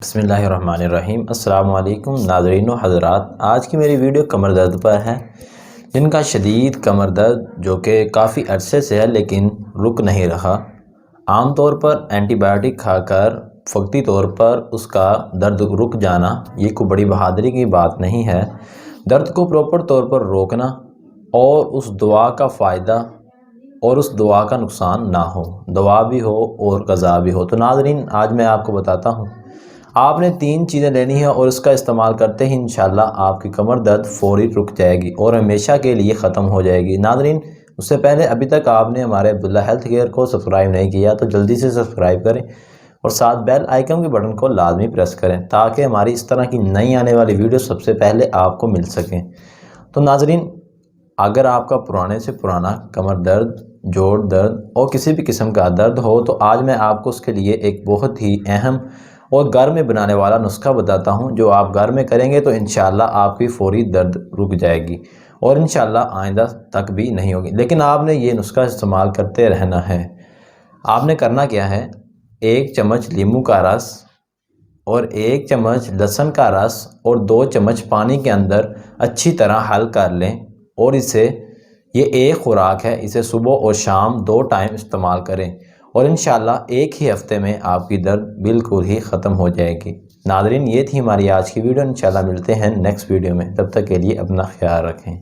بسم اللہ الرحمن الرحیم۔ السلام علیکم ناظرین و حضرات، آج کی میری ویڈیو کمر درد پر ہے۔ جن کا شدید کمر درد جو کہ کافی عرصے سے ہے لیکن رک نہیں رہا، عام طور پر اینٹی بائیوٹک کھا کر وقتی طور پر اس کا درد رک جانا یہ کوئی بڑی بہادری کی بات نہیں ہے۔ درد کو پراپر طور پر روکنا اور اس دوا کا فائدہ اور اس دوا کا نقصان نہ ہو، دوا بھی ہو اور غذا بھی ہو۔ تو ناظرین، آج میں آپ کو بتاتا ہوں، آپ نے 3 چیزیں لینی ہیں اور اس کا استعمال کرتے ہی انشاءاللہ آپ کی کمر درد فوری رک جائے گی اور ہمیشہ کے لیے ختم ہو جائے گی۔ ناظرین، اس سے پہلے ابھی تک آپ نے ہمارے عبداللہ ہیلتھ کیئر کو سبسکرائب نہیں کیا تو جلدی سے سبسکرائب کریں اور ساتھ بیل آئیکن کے بٹن کو لازمی پریس کریں تاکہ ہماری اس طرح کی نئی آنے والی ویڈیو سب سے پہلے آپ کو مل سکیں۔ تو ناظرین، اگر آپ کا پرانے سے پرانا کمر درد، جوڑ درد اور کسی بھی قسم کا درد ہو تو آج میں آپ کو اس کے لیے ایک بہت ہی اہم اور گھر میں بنانے والا نسخہ بتاتا ہوں، جو آپ گھر میں کریں گے تو انشاءاللہ آپ کی فوری درد رک جائے گی اور انشاءاللہ آئندہ تک بھی نہیں ہوگی۔ لیکن آپ نے یہ نسخہ استعمال کرتے رہنا ہے۔ آپ نے کرنا کیا ہے، 1 چمچ لیموں کا رس اور 1 چمچ لہسن کا رس اور 2 چمچ پانی کے اندر اچھی طرح حل کر لیں اور یہ ایک خوراک ہے، اسے صبح اور شام 2 ٹائم استعمال کریں اور انشاءاللہ ایک ہی ہفتے میں آپ کی درد بالکل ہی ختم ہو جائے گی۔ ناظرین، یہ تھی ہماری آج کی ویڈیو۔ انشاءاللہ ملتے ہیں نیکسٹ ویڈیو میں، تب تک کے لیے اپنا خیال رکھیں۔